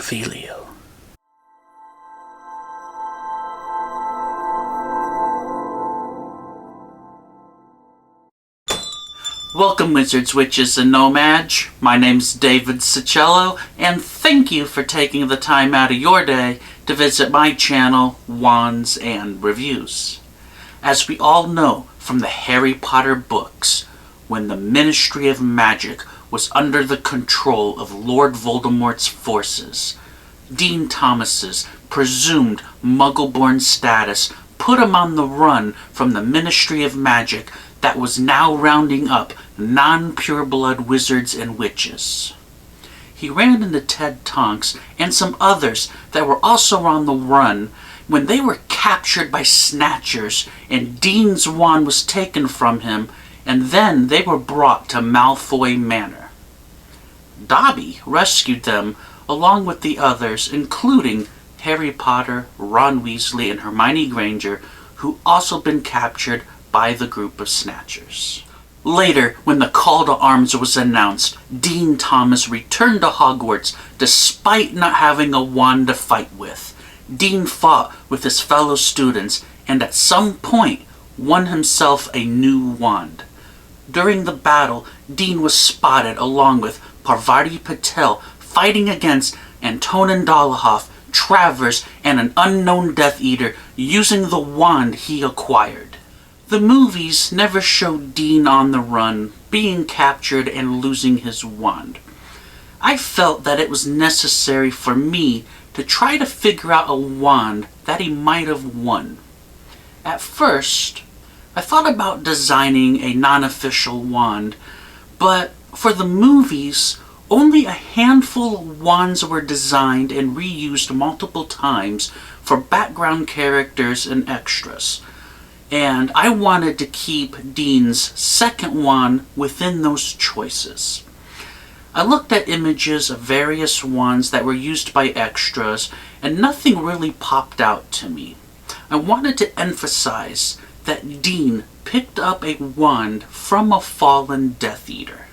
Avilio. Welcome, wizards, witches, and nomads. My name's David Syczylo, and thank you for taking the time out of your day to visit my channel, Wands and Reviews. As we all know from the Harry Potter books, when the Ministry of Magic was under the control of Lord Voldemort's forces, Dean Thomas's presumed Muggle-born status put him on the run from the Ministry of Magic that was now rounding up non-pureblood wizards and witches. He ran into Ted Tonks and some others that were also on the run when they were captured by Snatchers and Dean's wand was taken from him, and then they were brought to Malfoy Manor. Dobby rescued them along with the others, including Harry Potter, Ron Weasley, and Hermione Granger, who also been captured by the group of Snatchers. Later, when the call to arms was announced, Dean Thomas returned to Hogwarts despite not having a wand to fight with. Dean fought with his fellow students and at some point won himself a new wand. During the battle, Dean was spotted along with Parvati Patel fighting against Antonin Dolohov, Travers, and an unknown Death Eater using the wand he acquired. The movies never showed Dean on the run, being captured and losing his wand. I felt that it was necessary for me to try to figure out a wand that he might have won. At first, I thought about designing a non-official wand, but for the movies, only a handful of wands were designed and reused multiple times for background characters and extras. And I wanted to keep Dean's second wand within those choices. I looked at images of various wands that were used by extras, and nothing really popped out to me. I wanted to emphasize that Dean picked up a wand from a fallen Death Eater.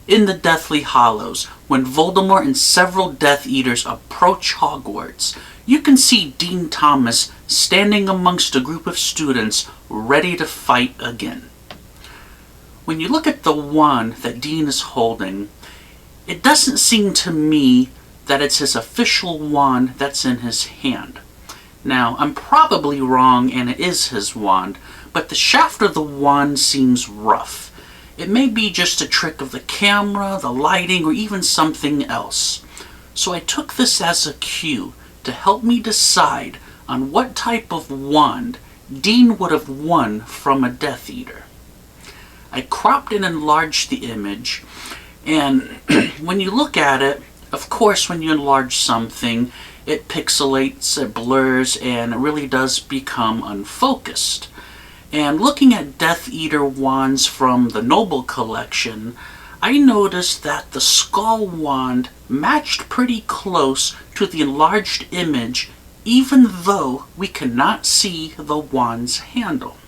In the Deathly Hallows, when Voldemort and several Death Eaters approach Hogwarts, you can see Dean Thomas standing amongst a group of students ready to fight again. When you look at the wand that Dean is holding, it doesn't seem to me that it's his official wand that's in his hand. Now, I'm probably wrong and it is his wand, but the shaft of the wand seems rough. It may be just a trick of the camera, the lighting, or even something else. So I took this as a cue to help me decide on what type of wand Dean would have won from a Death Eater. I cropped and enlarged the image, and when you look at it, of course when you enlarge something, it pixelates, it blurs, and it really does become unfocused. And looking at Death Eater wands from the Noble Collection, I noticed that the Skull wand matched pretty close to the enlarged image, even though we cannot see the wand's handle.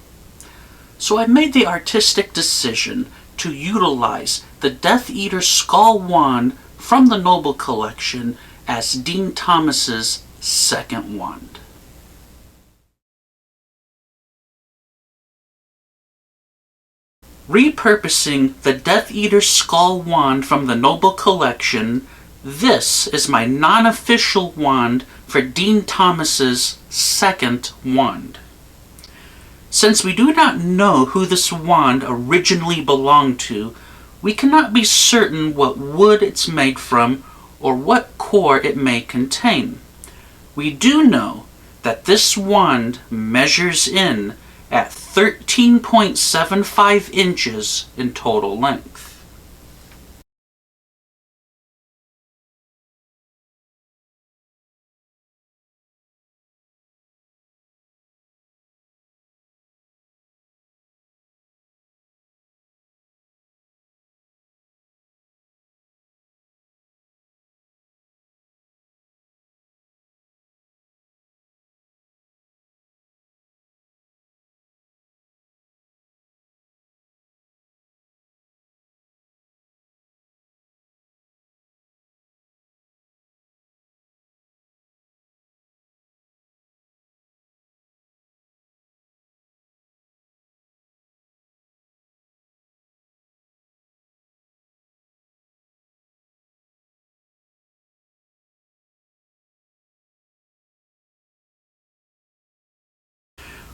So I made the artistic decision to utilize the Death Eater Skull wand from the Noble Collection as Dean Thomas's second wand. Repurposing the Death Eater Skull wand from the Noble Collection, this is my non-official wand for Dean Thomas's second wand. Since we do not know who this wand originally belonged to, we cannot be certain what wood it's made from or what core it may contain. We do know that this wand measures in at 13.75 inches in total length.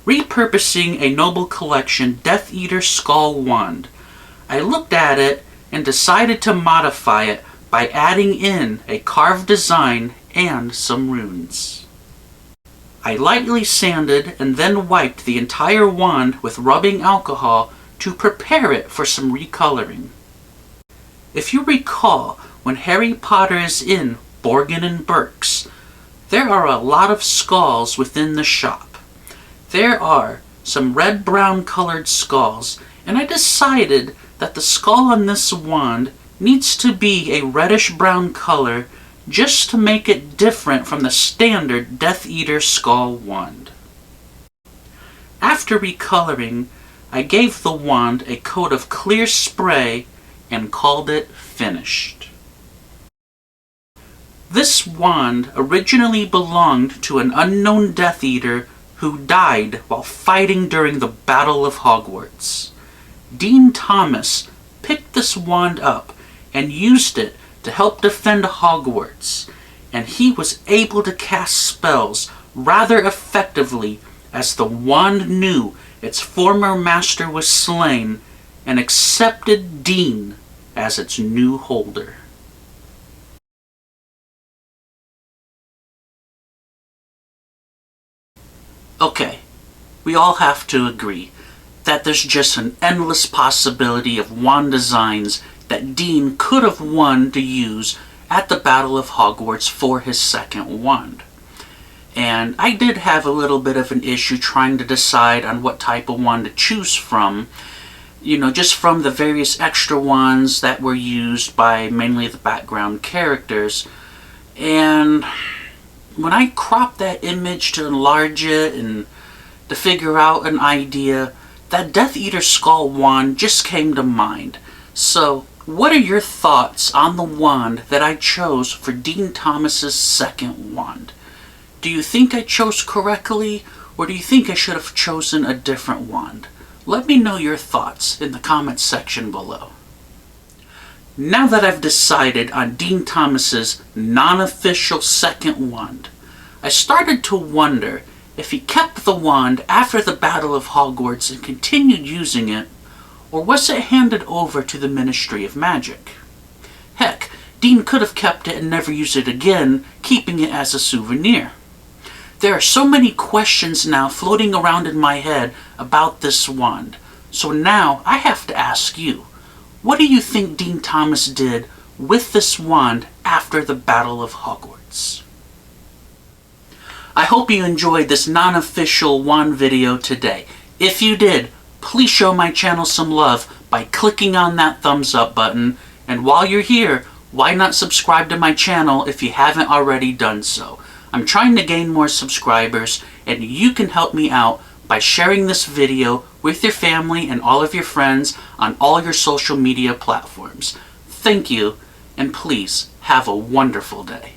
repurposing a Noble Collection Death Eater Skull wand. I looked at it and decided to modify it by adding in a carved design and some runes. I lightly sanded and then wiped the entire wand with rubbing alcohol to prepare it for some recoloring. If you recall, when Harry Potter is in Borgin and Burke's, there are a lot of skulls within the shop. There are some red-brown colored skulls, and I decided that the skull on this wand needs to be a reddish-brown color just to make it different from the standard Death Eater skull wand. After recoloring, I gave the wand a coat of clear spray and called it finished. This wand originally belonged to an unknown Death Eater who died while fighting during the Battle of Hogwarts. Dean Thomas picked this wand up and used it to help defend Hogwarts, and he was able to cast spells rather effectively as the wand knew its former master was slain and accepted Dean as its new holder. Okay, we all have to agree that there's just an endless possibility of wand designs that Dean could have won to use at the Battle of Hogwarts for his second wand. And I did have a little bit of an issue trying to decide on what type of wand to choose from, just from the various extra wands that were used by mainly the background characters. And when I cropped that image to enlarge it and to figure out an idea, that Death Eater skull wand just came to mind. So, what are your thoughts on the wand that I chose for Dean Thomas's second wand? Do you think I chose correctly, or do you think I should have chosen a different wand? Let me know your thoughts in the comments section below. Now that I've decided on Dean Thomas's non-official second wand, I started to wonder if he kept the wand after the Battle of Hogwarts and continued using it, or was it handed over to the Ministry of Magic? Heck, Dean could have kept it and never used it again, keeping it as a souvenir. There are so many questions now floating around in my head about this wand, so now I have to ask you, what do you think Dean Thomas did with this wand after the Battle of Hogwarts? I hope you enjoyed this non-official wand video today. If you did, please show my channel some love by clicking on that thumbs up button, and while you're here, why not subscribe to my channel if you haven't already done so? I'm trying to gain more subscribers, and you can help me out by sharing this video with your family and all of your friends on all your social media platforms. Thank you, and please have a wonderful day.